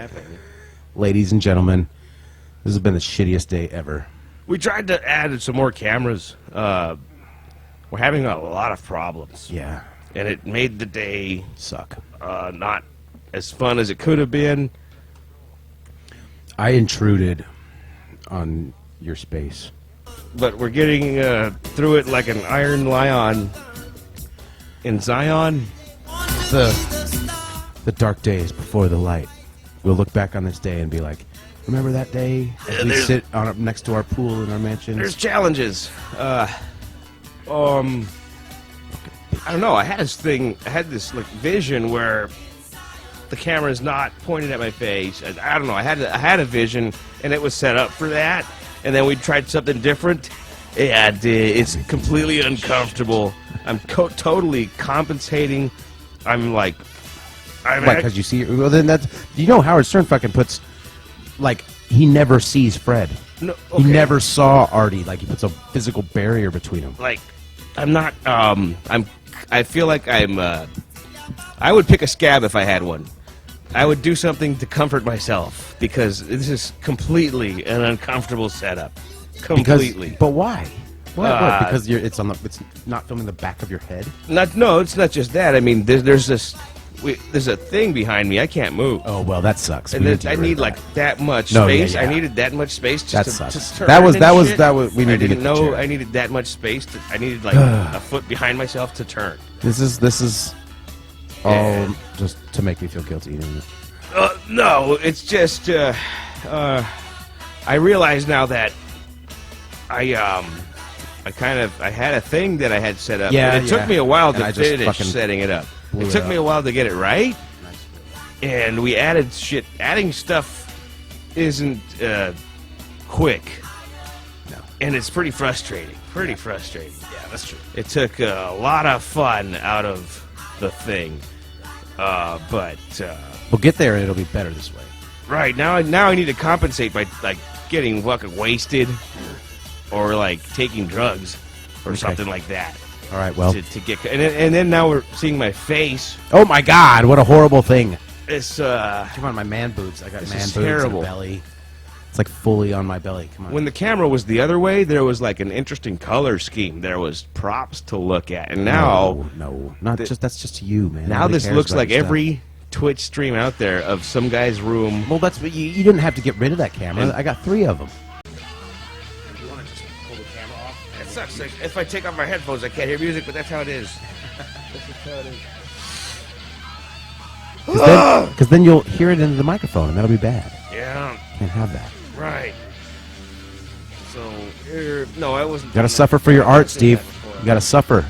happening. Ladies and gentlemen, this has been the shittiest day ever. We tried to add some more cameras. We're having a lot of problems. Yeah. And it made the day Suck. not as fun as it could have been. I intruded on your space. But we're getting through it like an iron lion in Zion. The dark days before the light. We'll look back on this day and be like, remember that day? As we sit next to our pool in our mansion. There's challenges. I don't know. I had this like vision where the camera's not pointed at my face. I don't know. I had a vision, and it was set up for that. And then we tried something different, and it's completely uncomfortable. I'm totally compensating. I'm like, because you see, well, then that's, you know, Howard Stern fucking puts, like, he never sees Fred. No, okay. He never saw Artie. Like, he puts a physical barrier between them. Like, I'm not. I feel like I'm. I would pick a scab if I had one. I would do something to comfort myself because this is completely an uncomfortable setup. Completely. But why? What? Because it's not filming the back of your head. No, it's not just that. I mean, there's a thing behind me. I can't move. Oh well, that sucks. And I need like that much space. Yeah. I needed that much space just to turn. That was we needed. I didn't know I needed that much space. I needed like a foot behind myself to turn. This is all just to make me feel guilty. No, it's just I realize now that I had a thing that I had set up. Yeah, and it took me a while to and finish setting it up. It took me a while to get it right. And we added shit. Adding stuff isn't quick. No. And it's pretty frustrating. Frustrating. Yeah, that's true. It took a lot of fun out of the thing. But we'll get there and it'll be better this way. Right, now I need to compensate by like getting fucking wasted or like taking drugs or something like that. All right, well. To get and then now we're seeing my face. Oh my God! What a horrible thing. It's come on, my man boobs. I got man boobs terrible. and belly. It's like fully on my belly. Come on. When the camera was the other way, there was like an interesting color scheme. There was props to look at, and now that's just you, man. Now Nobody this cares looks about like your every Twitch stream out there of some guy's room. Well, that's what you didn't have to get rid of that camera. I got 3 of them. You want to just pull the camera off? It sucks. Like, if I take off my headphones, I can't hear music, but that's how it is. That's just how it is. Because then you'll hear it into the microphone, and that'll be bad. Yeah. Can't have that. Right. So, no, I wasn't. You gotta suffer for your art, Steve. You gotta suffer.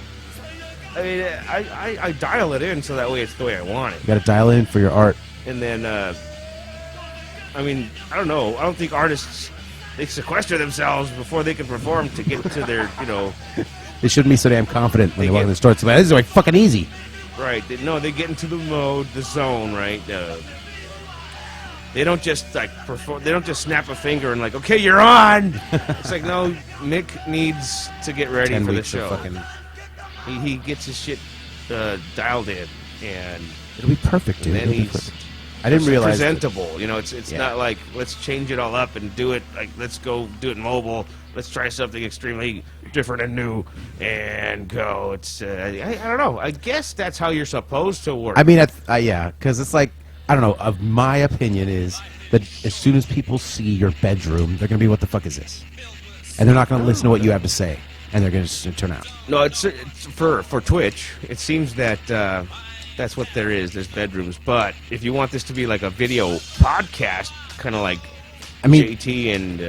I mean, I dial it in so that way it's the way I want it. You gotta dial it in for your art. And then, I mean, I don't know. I don't think artists, they sequester themselves before they can perform to get to their, They shouldn't be so damn confident when they walk in the store. It's like, this is like fucking easy. Right. They get into the mode, the zone, right? They don't just like perform. They don't just snap a finger and like, okay, you're on. It's like, no, Mick needs to get ready for the show. He gets his shit dialed in, and it'll be perfect, dude. And then he's I didn't realize presentable. It's not like let's change it all up and do it like let's go do it mobile. Let's try something extremely different and new and go. It's I don't know. I guess that's how you're supposed to work. I mean, yeah, because it's like, I don't know. Of my opinion is that as soon as people see your bedroom, they're gonna be, what the fuck is this? And they're not gonna listen to what you have to say, and they're gonna just turn out. No, it's for Twitch. It seems that that's what there is. There's bedrooms, but if you want this to be like a video podcast, kind of like. I mean, JT and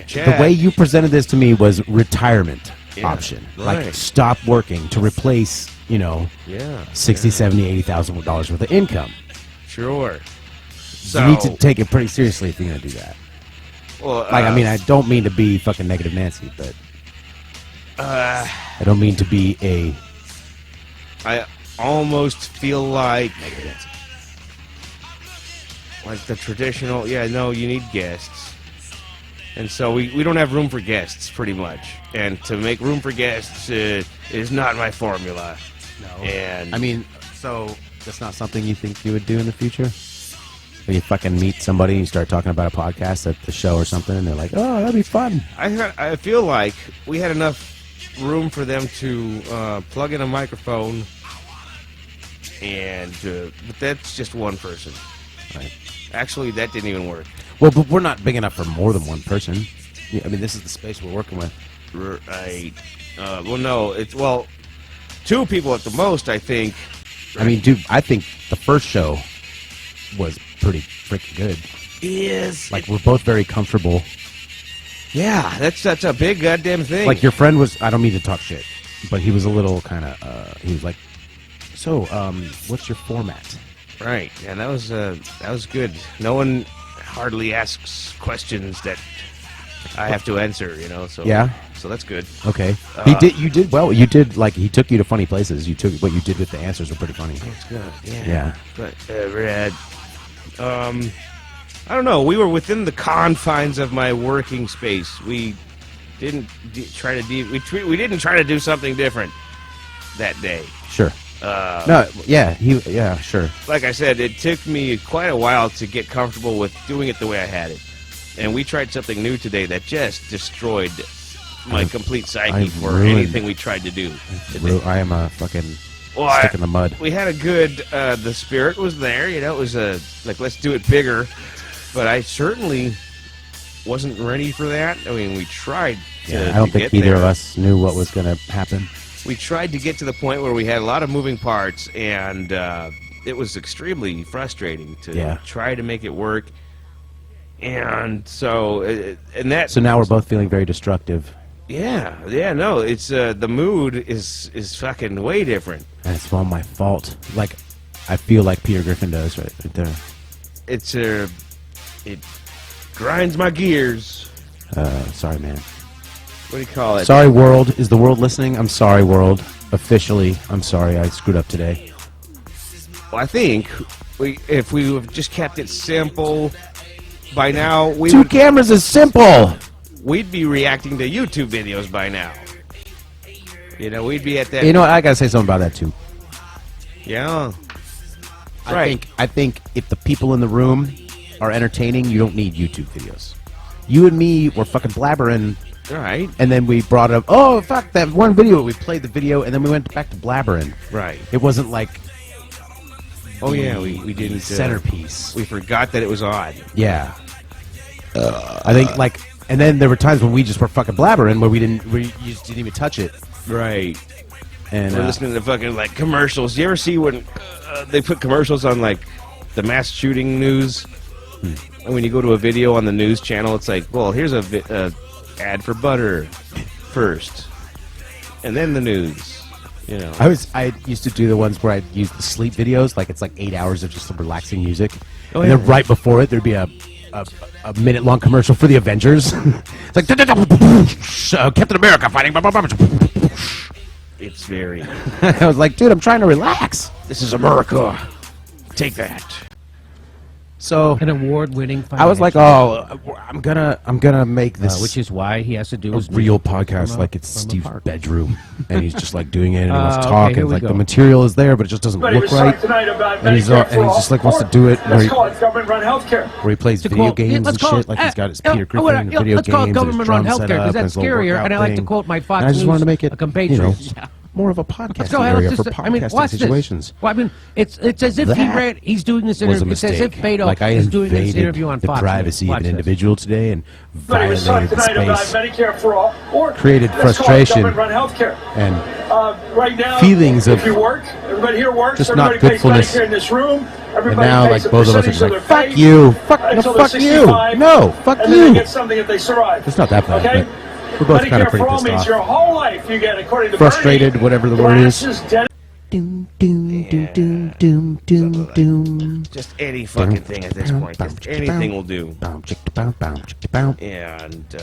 Chad. The way you presented this to me was retirement option. Right. Like, stop working to replace, $60, $70, $80,000 worth of income. Sure. So, you need to take it pretty seriously if you're going to do that. Well, I mean, I don't mean to be fucking negative Nancy, but I don't mean to be a... I almost feel like... Negative Nancy. Like the traditional, you need guests. And so we don't have room for guests, pretty much. And to make room for guests is not my formula. No. And I mean, so that's not something you think you would do in the future? When you fucking meet somebody and you start talking about a podcast at the show or something, and they're like, "Oh, that'd be fun." I feel like we had enough room for them to plug in a microphone, and but that's just one person. Right. Actually, that didn't even work. Well, but we're not big enough for more than one person. Yeah, I mean, this is the space we're working with. Right. Well, no, it's two people at the most, I think. I mean, dude, I think the first show was pretty freaking good. Yes. Like, we're both very comfortable. Yeah, that's a big goddamn thing. Like, your friend was, I don't mean to talk shit, but he was a little kind of, he was like, so, what's your format? Right, and that was good. No one hardly asks questions that I have to answer, you know. So yeah, so that's good. Okay, you did well. You did like he took you to funny places. You took what you did with the answers were pretty funny. That's good. Yeah. Yeah. But Red, I don't know. We were within the confines of my working space. We didn't try to we didn't try to do something different that day. Sure. No, yeah, sure. Like I said, it took me quite a while to get comfortable with doing it the way I had it. And we tried something new today that just destroyed my complete psyche for anything we tried to do. I am a fucking stick in the mud. We had a good, the spirit was there, you know, it was like, let's do it bigger. But I certainly wasn't ready for that. I mean, we tried to I don't think either of us knew what was going to happen. We tried to get to the point where we had a lot of moving parts, and it was extremely frustrating to try to make it work. And so, So now we're both feeling very destructive. Yeah, no, it's the mood is fucking way different. And it's all my fault. Like, I feel like Peter Griffin does right there. It's it grinds my gears. Sorry, man. What do you call it? Sorry, world. Is the world listening? I'm sorry, world. Officially, I'm sorry. I screwed up today. Well, I think if we have just kept it simple, by now Two cameras is simple. We'd be reacting to YouTube videos by now. You know, we'd be at that. You know what? I gotta say something about that too. Yeah. I think if the people in the room are entertaining, you don't need YouTube videos. You and me were fucking blabbering. Right. And then we brought up, oh, fuck, that one video. We played the video, and then we went back to blabbering. Right. It wasn't like... Oh, yeah, we didn't... centerpiece. We forgot that it was odd. Yeah. I think, like... And then there were times when we just were fucking blabbering where we just didn't even touch it. Right. And we're listening to fucking, like, commercials. You ever see when they put commercials on, like, the mass shooting news? And when you go to a video on the news channel, it's like, well, here's a ad for butter first, and then the news. You know, I used to do the ones where I'd use the sleep videos, like it's like 8 hours of just some relaxing music, and then right before it there'd be a minute-long commercial for the Avengers. It's like Captain America fighting. It's very. I was like, dude, I'm trying to relax. This is America. Take that. So an award-winning. I was like, oh, I'm gonna make this, which is why he has to do a his real podcast, like it's Steve's bedroom, and he's just like doing it, and he wants to okay, talk, here and we like go. the material is there, but it just doesn't look right, and he's just like wants to do it where he plays video games and shit, like he's got his Peter Griffin video let's call it games, and his government-run drum set healthcare, up, because and that's his little scarier, workout and I like to thing. quote my Fox And I just wanted to make it, compatriots. more of a podcasting Go ahead, area let's for just, I mean, podcasting watch situations. this. Well, I mean, it's as if he's doing this Was a interview. It's as if mistake. Beto Like I is doing this invaded interview on the Fox. privacy Watch of an this. individual today and violated the space, Medicare created frustration and right now, feelings of if you work, everybody here works, just not everybody pays goodfulness. Medicare in this room, And now, like, pays a both of us are percentage just like, their fuck pay you, fuck you, until fuck they're you, 65, no, fuck and then they you. get something if they survive. It's not that bad, Okay? but we're both kind of Medicare pretty for all pissed means off. your whole life you get, according to Frustrated, Bernie, whatever the word is. glasses, dentist, Doom, doom, doom, doom, doom, doom, doom. Just any fucking thing at this point. Just anything will do. And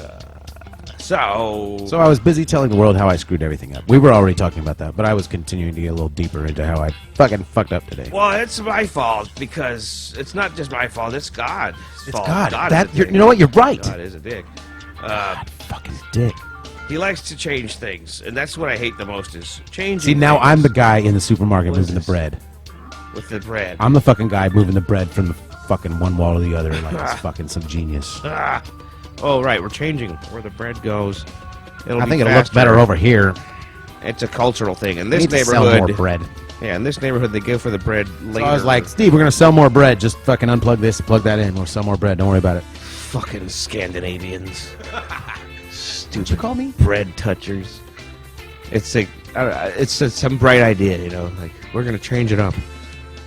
So I was busy telling the world how I screwed everything up. We were already talking about that, but I was continuing to get a little deeper into how I fucking fucked up today. well, it's my fault because it's not just my fault. It's God's fault. God. God That- is a you dick. know what? You're right. God is a dick. Fucking dick. He likes to change things, and that's what I hate the most is changing. See, now things I'm the guy in the supermarket What is moving the this? bread. with the bread. I'm the fucking guy moving the bread from fucking one wall to the other like it's fucking some genius. Oh, right, we're changing where the bread goes. I think it'll look better over here. It's a cultural thing. In We this need to sell neighborhood, more bread. yeah, in this neighborhood, they go for the bread later. So I was like, Steve, we're gonna sell more bread. Just fucking unplug this, plug that in. We'll sell more bread. Don't worry about it. fucking Scandinavians. Stupid. What'd you call me? Bread touchers. It's like, it's some bright idea, you know, like, we're going to change it up.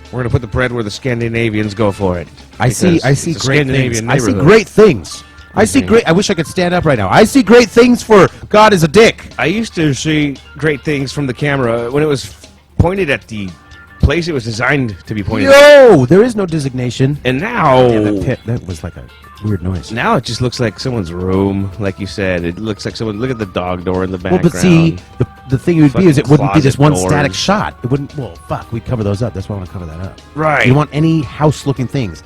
We're going to put the bread where the Scandinavians go for it. I see Because great it's a Scandinavian things. I see neighborhood. great things. I see great. I wish I could stand up right now. I see great things for God is a dick. I used to see great things from the camera when it was pointed at the place it was designed to be pointed at. Yo, there is no designation. And now, That was like a weird noise. now it just looks like someone's room, like you said. It looks like someone. Look at the dog door in the Well, background. but see, the thing it would be is it Fucking wouldn't be this closet one static doors. shot. It wouldn't. Well, fuck, we'd cover those up. That's why I want to cover that up. Right. You want any house-looking things?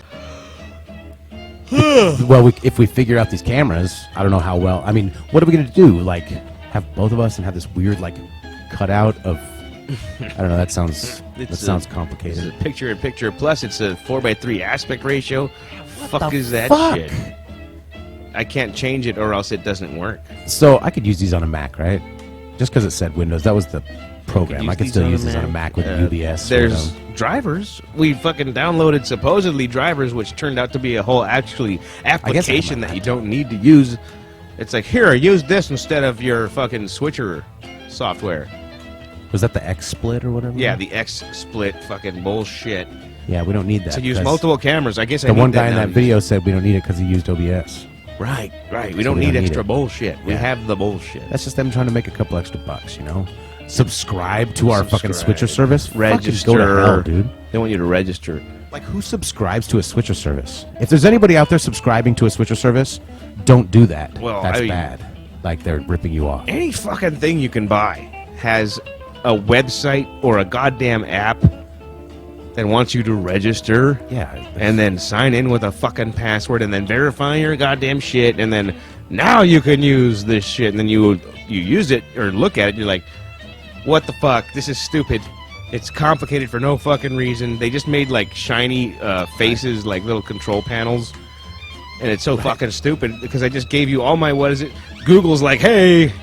Well, if we figure out these cameras, I don't know how well. I mean, what are we gonna do? Like, have both of us and have this weird like cutout of? I don't know. That sounds It's complicated. It's a picture-in-picture. Plus, it's a 4:3 aspect ratio. Fuck the is that fuck? shit? I can't change it, or else it doesn't work. So I could use these on a Mac, right? Just because it said Windows, that was the program. use I could these still on use a this on a Mac with UBS. or There's whatever. drivers. We fucking downloaded supposedly drivers, which turned out to be a whole actually application might that you have don't need to use. It's like, here, use this instead of your fucking switcher software. Was that the XSplit or whatever? Yeah, the X-split fucking bullshit. Yeah, we don't need that. To use 'cause multiple cameras. I guess I The need one guy in now. that video said we don't need it because he used OBS. Right. We So don't we need don't need extra it. bullshit. We Yeah. have the bullshit. That's just them trying to make a couple extra bucks, you know? Subscribe to our fucking Subscribe. switcher service? Register. Fucking go to hell, dude. They want you to register. Like, who subscribes to a switcher service? If there's anybody out there subscribing to a switcher service, don't do that. Well, That's I mean- bad. Like, they're ripping you off. Any fucking thing you can buy has a website or a goddamn app that wants you to register. Yeah. And then sign in with a fucking password and then verify your goddamn shit and then now you can use this shit and then you use it or look at it, you're like, what the fuck? This is stupid. It's complicated for no fucking reason. They just made like shiny faces, like little control panels. And it's so fucking stupid because I just gave you all my, what is it? Google's like, hey,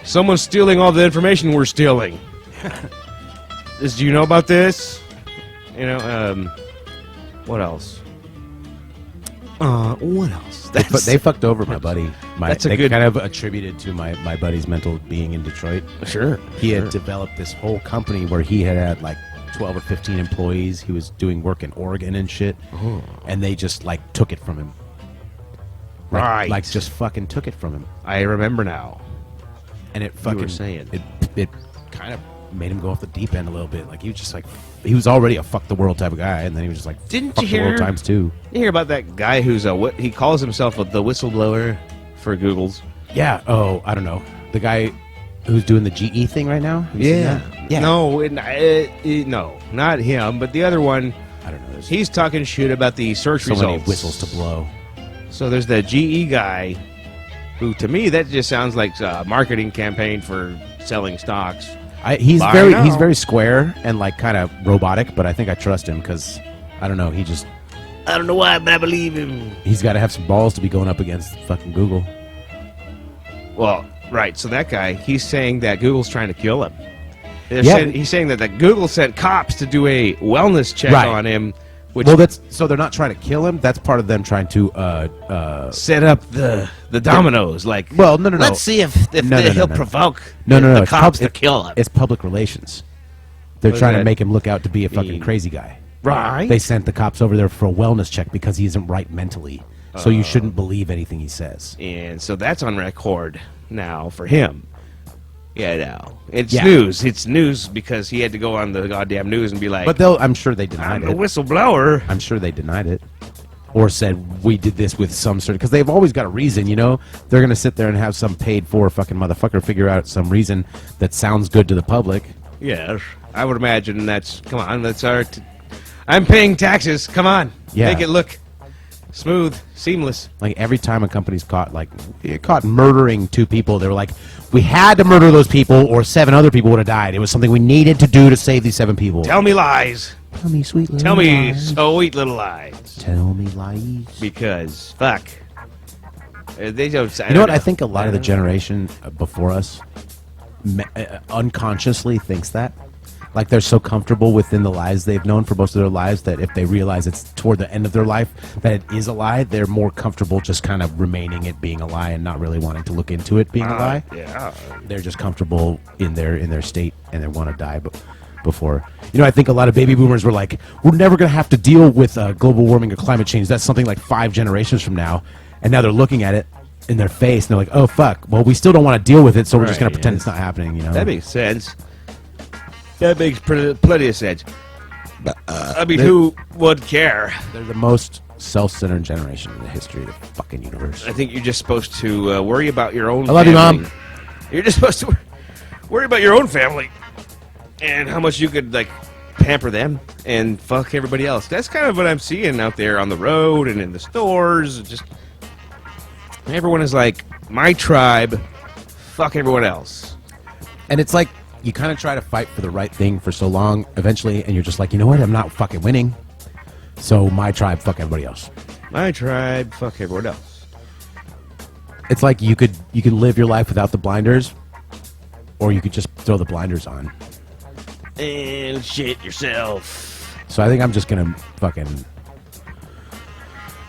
someone's stealing all the information we're stealing. Do you know about this? You know, what else? What else? They fucked over my buddy. That's a they good- kind of attributed to my buddy's mental being in Detroit. Sure. He had developed this whole company where he had like 12 or 15 employees. He was doing work in Oregon and shit. And they just like took it from him. Right. Like just fucking took it from him. I remember now. And it fucking saying. it kind of made him go off the deep end a little bit. Like he was just like he was already a fuck the world type of guy, and then he was just like Didn't fuck you the world hear- times two. You hear about that guy who's he calls himself the whistleblower for Google's? Yeah. Oh, I don't know. The guy who's doing the GE thing right now. Have you seen that? Yeah. No, no, not him, but the other one. I don't know. There's He's talking shit about the search so results. many whistles to blow. So there's the GE guy, who to me that just sounds like a marketing campaign for selling stocks. He's Buy he's now. very square and like kind of robotic, but I think I trust him because I don't know. I don't know why, but I believe him. He's got to have some balls to be going up against fucking Google. Well, right. So that guy, he's saying that Google's trying to kill him. Yeah. He's saying that Google sent cops to do a wellness check Right. on him, which Well, so they're not trying to kill him. That's part of them trying to set up the dominoes. Like, Well, no. let's see if No, he'll no. provoke No. the It's cops to kill him. It's public relations. They're What does trying to that make him look out to be a fucking mean? crazy guy. Right. They sent the cops over there for a wellness check because he isn't right mentally. So you shouldn't believe anything he says. And so that's on record now for him. Yeah, no. It's Yeah. news. It's news because he had to go on the goddamn news and be like, But I'm sure they I'm denied a it. whistleblower. I'm sure they denied it. Or said, we did this with some sort of... Because they've always got a reason, you know? They're going to sit there and have some paid-for fucking motherfucker figure out some reason that sounds good to the public. Yes. I would imagine come on, that's our... I'm paying taxes. Come on. Yeah. Make it look smooth, seamless. Like, every time a company's caught murdering 2 people, they were like, we had to murder those people or 7 other people would have died. It was something we needed to do to save these 7 people. Tell me lies. Tell me sweet little Tell me lies. sweet little lies. Tell me lies. Because, fuck. They don't... You know what? I think a lot of the generation before us unconsciously thinks that. Like they're so comfortable within the lies they've known for most of their lives that if they realize it's toward the end of their life that it is a lie, they're more comfortable just kind of remaining it being a lie and not really wanting to look into it being a lie. Yeah. They're just comfortable in their state and they want to die before. You know, I think a lot of baby boomers were like, we're never going to have to deal with global warming or climate change. That's something like 5 generations from now. And now they're looking at it in their face and they're like, oh, fuck. Well, we still don't want to deal with it, so we're just going to pretend it's not happening, you know? That makes sense. That makes plenty of sense. I mean, who would care? They're the most self-centered generation in the history of the fucking universe. I think you're just supposed to worry about your own I love you, family. Mom. You're just supposed to worry about your own family and how much you could, like, pamper them and fuck everybody else. That's kind of what I'm seeing out there on the road and in the stores. Just everyone is like, my tribe, fuck everyone else. And it's like, you kind of try to fight for the right thing for so long, eventually, and you're just like, you know what? I'm not fucking winning. So my tribe, fuck everybody else. My tribe, fuck everyone else. It's like you could live your life without the blinders, or you could just throw the blinders on. And shit yourself. So I think I'm just gonna fucking.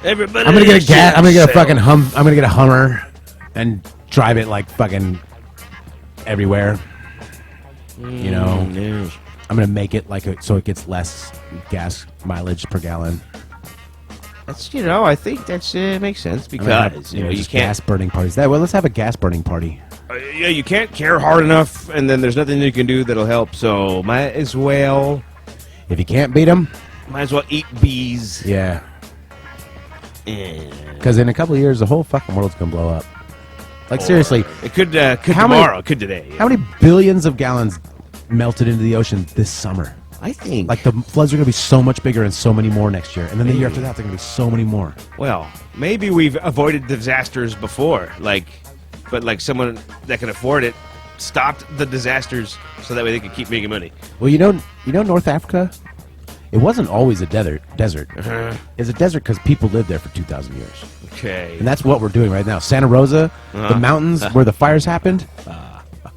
Everybody. I'm gonna get a gas. I'm gonna get a yourself. fucking I'm gonna get a Hummer, and drive it like fucking everywhere. You know, Yeah. I'm gonna make it like so it gets less gas mileage per gallon. That's, you know, I think that's makes sense I'm gonna have, because you know you just can't. gas burning parties. Well, let's have a gas burning party. Yeah, you can't care hard enough, and then there's nothing you can do that'll help. So might as well If you can't beat them, eat bees. yeah. And Because in a couple of years, the whole fucking world's gonna blow up. Like seriously, it could How many- tomorrow, could today. how many billions of gallons melted into the ocean this summer? I think. Like the floods are gonna be so much bigger and so many more next year, and then the year after that, they're gonna be so many more. Well, maybe we've avoided disasters before, but someone that can afford it stopped the disasters so that way they could keep making money. Well, you know, North Africa, it wasn't always a desert. It's a desert because people lived there for 2,000 years, Okay. and that's what we're doing right now. Santa Rosa, the mountains where the fires happened,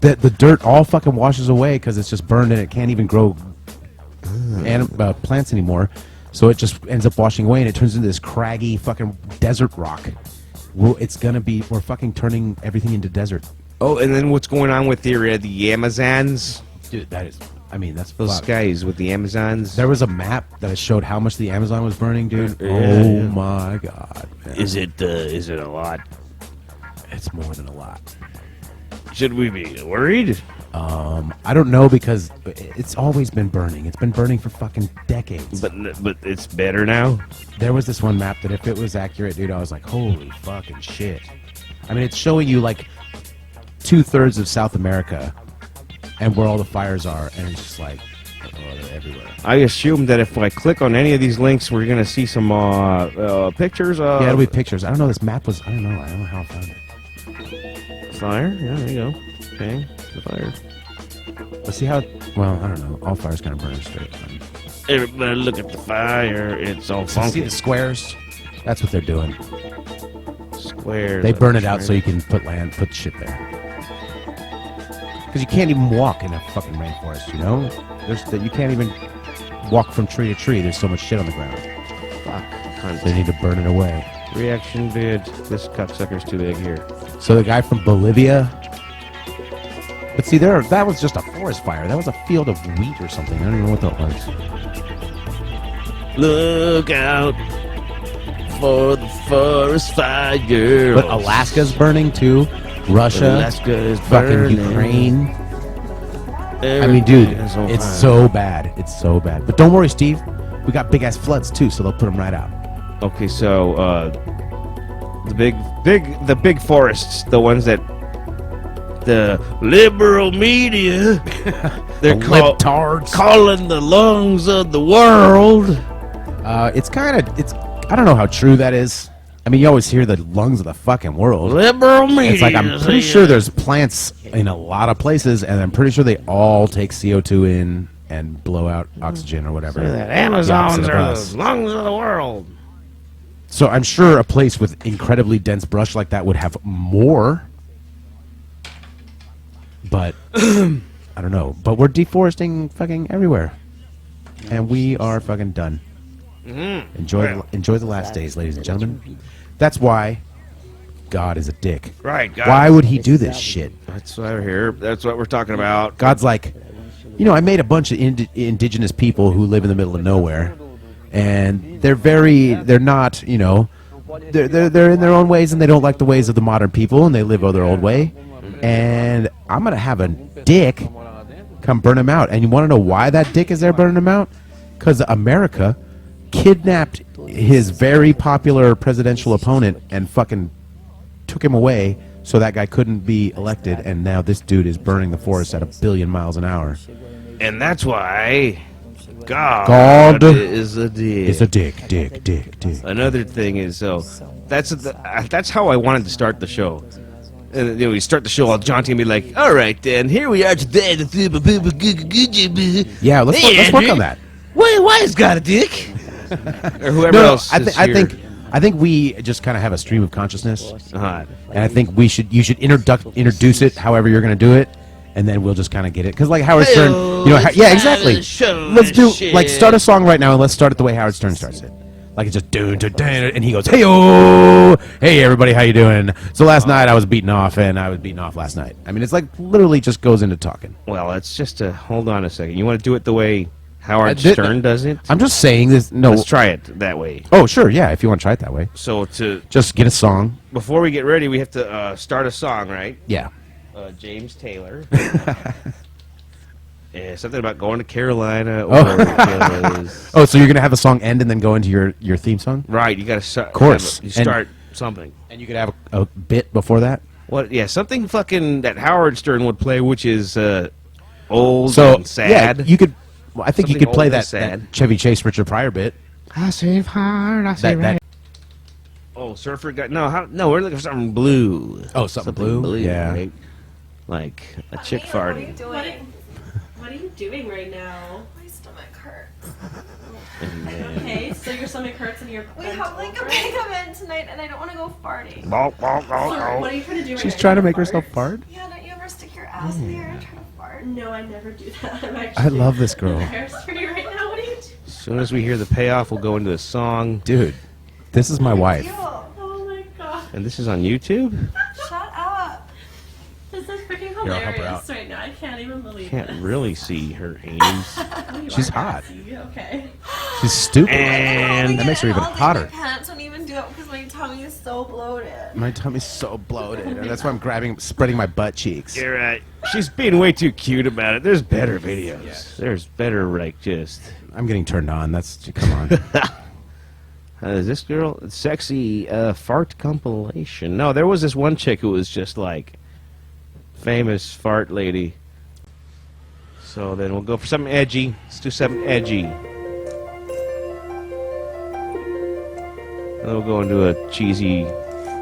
the dirt all fucking washes away because it's just burned and it can't even grow plants anymore. So it just ends up washing away and it turns into this craggy fucking desert rock. We're fucking turning everything into desert. Oh, and then what's going on with the Amazons? Dude, that's Those fucked. guys with the Amazons. There was a map that showed how much the Amazon was burning, dude. Yeah, Oh yeah. my god, man. Is it a lot? It's more than a lot. Should we be worried? I don't know because it's always been burning. It's been burning for fucking decades. But it's better now. There was this one map that if it was accurate, dude, I was like, holy fucking shit. I mean, it's showing you like 2/3 of South America and where all the fires are, and it's just like, oh, they're everywhere. I assume that if I click on any of these links, we're gonna see some pictures of Yeah, it'll be pictures. I don't know. This map was. I don't know how I found it. fire. Yeah, there you go. Okay, the fire. Let's see how. Well, I don't know. All fires kind of burn straight. Everybody look at the fire. It's all So see funky. the squares? That's what they're doing. Square. They burn it out so you can put shit there. Because you can't even walk in a fucking rainforest, you know? You can't even walk from tree to tree. There's so much shit on the ground. Fuck. They need to burn it away. Reaction vid. This cocksucker's too big here. So the guy from Bolivia. But see, that was just a forest fire. That was a field of wheat or something. I don't even know what that was. Look out for the forest fire. But Alaska's burning too. Russia. Alaska is Fucking burning. Ukraine. I mean, dude, it's so bad. It's so bad. But don't worry, Steve. We got big ass floods too, so they'll put them right out. Okay, so the big forests, the ones that the liberal media they're libtards. calling the lungs of the world. It's I don't know how true that is. I mean, you always hear the lungs of the fucking world. Liberal media. It's like I'm pretty sure there's plants in a lot of places, and I'm pretty sure they all take CO2 in and blow out oxygen or whatever. Amazons The are bus. the lungs of the world. So I'm sure a place with incredibly dense brush like that would have more. But I don't know. But we're deforesting fucking everywhere. And we are fucking done. Enjoy the last days, ladies and gentlemen. That's why God is a dick. Right. God. Why would he do this shit? That's why we're here. That's what we're talking about. God's like, I made a bunch of indigenous people who live in the middle of nowhere, and they're not, they're in their own ways, and they don't like the ways of the modern people, and they live their old way. And I'm gonna have a dick come burn them out. And you want to know why that dick is there burning them out? Because America kidnapped his very popular presidential opponent and fucking took him away so that guy couldn't be elected, and now this dude is burning the forest at 1 billion miles an hour. And that's why God is a dick. It's a dick. Another thing is, that's how I wanted to start the show. And we start the show, all jaunty and be like, all right, then, here we are today. Yeah, let's work on that. Why is God a dick? Or whoever else is here. I think we just kind of have a stream of consciousness, Uh-huh. and I think you should introduce it however you're going to do it, and then we'll just kind of get it. Because like Howard Stern, yeah, exactly. Let's do start a song right now, and let's start it the way Howard Stern starts it. Like it's just dun, dun, dun, and he goes, hey everybody, how you doing? So last night I was beaten off, and I was beaten off last night. I mean, it's like literally just goes into talking. Well, it's just hold on a second. You want to do it the way Howard Stern does it? I'm just saying this. No, let's try it that way. Oh, sure, yeah. If you want to try it that way. So just get a song. Before we get ready, we have to start a song, right? Yeah. James Taylor. Yeah, something about going to Carolina. So you're gonna have a song end and then go into your theme song? Right. You got to start. Of course. You start something. And you could have a bit before that. What? Yeah, something fucking that Howard Stern would play, which is old and sad. Yeah, you could. Well, I think you Something could play old and that sad. Chevy Chase, Richard Pryor bit. I save hard, I save right. Oh, Surfer guy. No, we're looking for something blue. Oh, something blue? Yeah. Right? Like a chick farting. What are you doing right now? My stomach hurts. Okay, so your stomach hurts and you're. We have like a big event tonight, and I don't want to go farting. So what are you trying to do? Right She's now? trying to You make fart? herself fart. Yeah, don't you ever stick your ass in the air and try to fart? No, I never do that. I'm actually. I love this girl. embarrassed for you right now. What are you doing? As soon as we hear the payoff, we'll go into a song. Dude, this is my wife. Oh my god. And this is on YouTube? Shut up. This is freaking I'll help her hilarious out. right now. I can't even believe Can't this. really see her aims. Oh, you She's are hot. sexy. Okay. She's stupid. And that makes her even hotter. My pants won't even do it because my tummy is so bloated. My tummy's so bloated, and that's why I'm spreading my butt cheeks. You're right. She's being way too cute about it. There's better videos. Yes. There's better, like, just... I'm getting turned on. Come on. Is this girl sexy fart compilation? No, there was this one chick who was just like famous fart lady. So then we'll go for something edgy. Let's do something edgy. Then we'll go into a cheesy,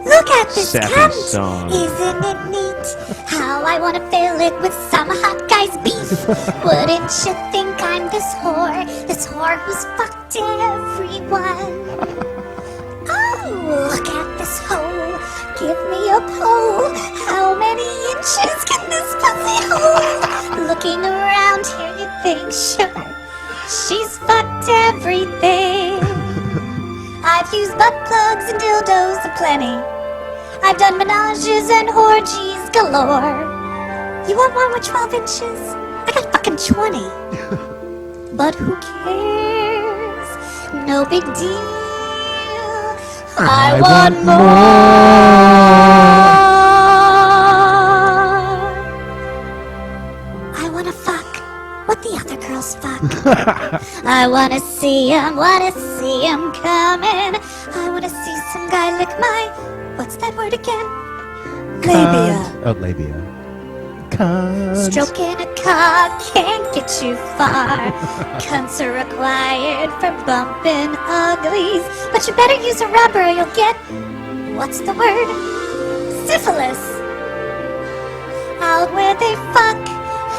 Look at this sappy cunt! song. Isn't it neat? How I wanna fill it with some hot guy's beef. Wouldn't you think I'm this whore who's fucked everyone? Oh, look at this hoe. Give me a poll. How many inches can this pussy hold? Looking around here, you think, sure, she's fucked everything. I've used butt plugs and dildos aplenty. I've done menages and orgies galore. You want one with 12 inches? I got fucking 20. But who cares? No big deal. I want more. I wanna fuck what the other girls fuck. I wanna see 'em coming. I wanna see some guy lick my, what's that word again? Labia. Oh, labia. Cunt. Stroking a cock can't get you far. Cunts are required for bumping uglies. But you better use a rubber or you'll get, what's the word? Syphilis. Out where they fuck,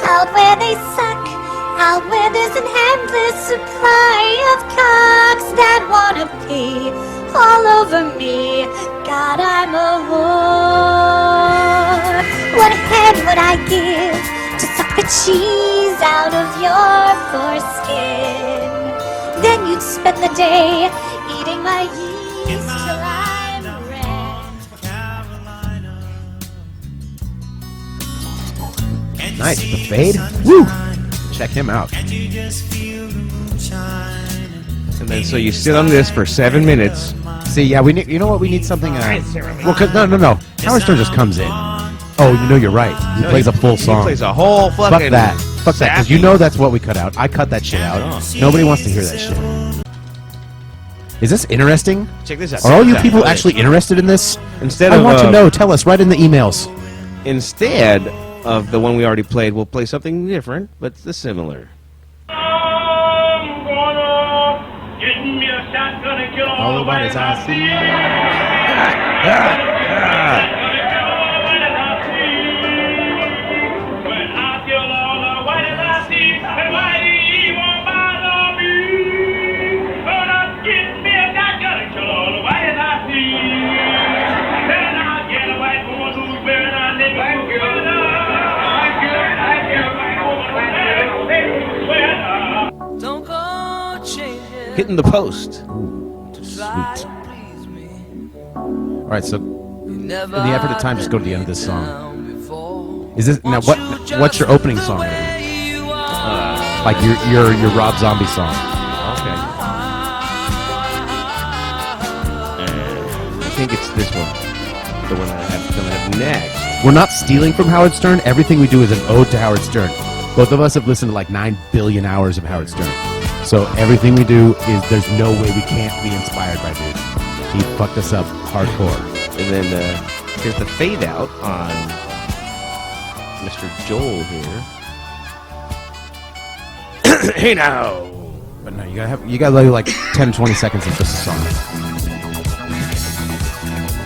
out where they suck. Out where there's an endless supply of cocks that wanna pee all over me. God, I'm a whore. What hand would I give to suck the cheese out of your foreskin? Then you'd spend the day eating my yeast till I'm red. Nice. The fade? Woo! Check him out. And then so you sit on this for 7 minutes. See, yeah, we need. You know what? We need something. Well, cause no. Howard Stern just comes in. Oh, you know, you're right. He plays a full song. He plays a whole fucking. Fuck that. Fuck that. Because you know that's what we cut out. I cut that shit out. Nobody wants to hear that shit. Is this interesting? Check this out. Are all you people actually interested in this? Instead I of want to know. Tell us. Write in the emails. Instead of the one we already played, we'll play something different, but similar. I'm gonna get me a shotgun and kill all the whites I see. When I kill all the whites I see, and whitey won't bother me. Gonna get me a shotgun and kill all the whites I see. Then I'll get a white woman who's wearing a nigga. Hitting the post. Sweet. All right, so in the effort of time, just go to the end of this song. Is this now? What's your opening song? Like your Rob Zombie song. Okay. I think it's this one. The one that I have coming up next. We're not stealing from Howard Stern. Everything we do is an ode to Howard Stern. Both of us have listened to like 9 billion hours of Howard Stern. So everything we do is there's no way we can't be inspired by dude. He fucked us up hardcore. And then here's the fade out on Mr. Joel here. Hey now. But no, you gotta let like 10 20 seconds of just a song.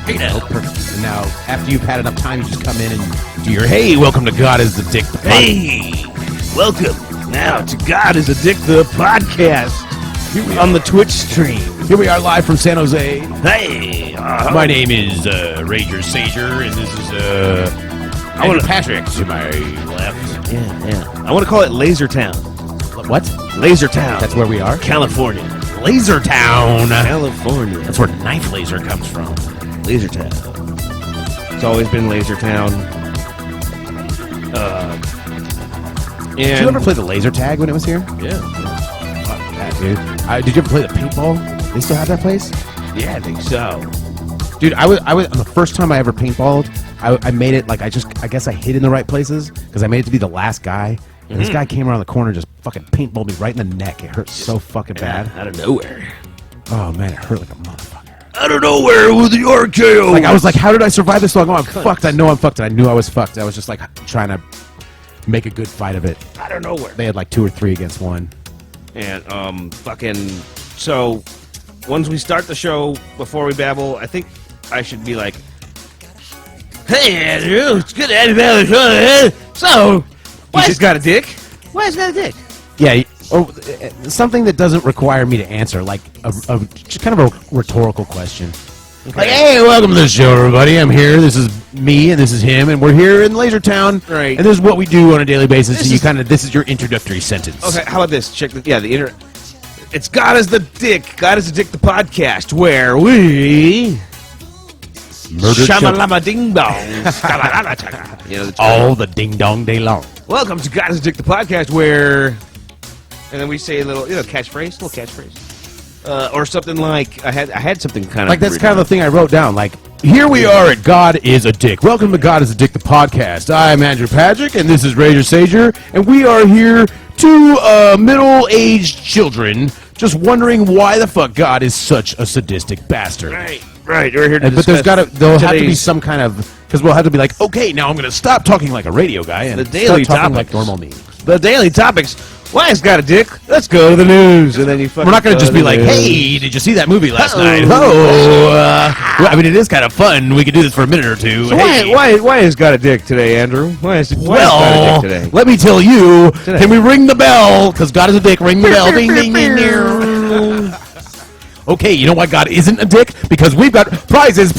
Hey now. Oh, perfect. And now after you've had enough time, you just come in and do your hey, welcome to God is the Dick. Hey, welcome now to God is a Dick the podcast on the Twitch stream. Here we are live from San Jose. Hey, My name is Rager Sager, and this is Andrew Patrick to my left. yeah. I want to call it Laser Town. What? Laser Town. That's where we are? California. Laser Town. California. That's where Knife Laser comes from. Laser Town. It's always been Laser Town. Did you ever play the laser tag when it was here? Yeah. Fuck that, dude. Did you ever play the paintball? They still have that place? Yeah, I think so. Dude, I was on the first time I ever paintballed. I made it like I guess I hid in the right places because I made it to be the last guy. And this guy came around the corner and just fucking paintballed me right in the neck. It hurt so fucking bad. Out of nowhere. Oh man, it hurt like a motherfucker. Out of nowhere with the RKO. Like I was like, how did I survive this long? Oh, I'm fucked. I know I'm fucked. And I knew I was fucked. I was just like trying to make a good fight of it. Out of nowhere. They had like 2 or 3 against 1. And so once we start the show, before we babble, I think I should be like, hey Andrew, it's good to have you back on the show. So, why has got a dick? Why has got a dick? Yeah, something that doesn't require me to answer, like just kind of a rhetorical question. Okay. Like, hey, welcome to the show, everybody. I'm here. This is me, and this is him, and we're here in Laser Town. Right. And this is what we do on a daily basis. This is your introductory sentence. Okay, how about this? Check the It's God is the Dick. God is the Dick, the podcast, where we Murder shamalama ding dong. all the ding dong day long. Welcome to God is the Dick, the podcast, where, and then we say a little, catchphrase, or something like I had something kind of like that's kind of the thing I wrote down. Like, here we are at God is a Dick. Welcome to God is a Dick, the podcast. I'm Andrew Patrick, and this is Rager Sager, and we are here, 2 middle-aged children, just wondering why the fuck God is such a sadistic bastard. Right. We're here to But there'll have to be some kind of, because we'll have to be like, okay, now I'm going to stop talking like a radio guy and the daily start talking topics. like normal me. The daily topics Why has got a dick? Let's go to the news, and then you fucking. We're not going to go just be the like, news. hey, did you see that movie last Oh. night? Oh, well, I mean, it is kind of fun. We could do this for a minute or two. So Hey. why has got a dick today, Andrew? Why has got a Well, dick today? let me tell you. Today. Can we ring the bell? Because God is a dick. Ring the bell. Ding, ding, ding, ding. Okay, you know why God isn't a dick? Because we've got prizes.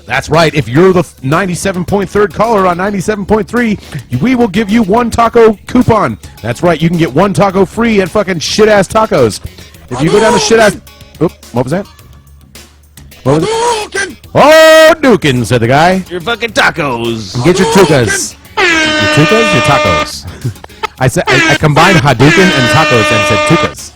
That's right. If you're the 97.3rd caller on 97.3, we will give you one taco coupon. That's right. You can get one taco free at fucking shit-ass tacos. If you go down to shit-ass... Oop, what was that? What was it? Oh, Dukin, said the guy. Your fucking tacos. Get your tucas. Your tucas? Your tacos. I said I combined Hadouken and tacos and said tucas.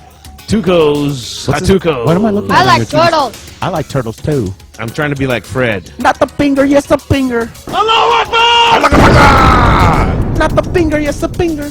Tucos. Hatucos. What am I looking at? I on like your tucas? turtles. I like turtles too. I'm trying to be like Fred. Not the finger, yes the finger. Hello, Akbar! Not the finger, yes the finger.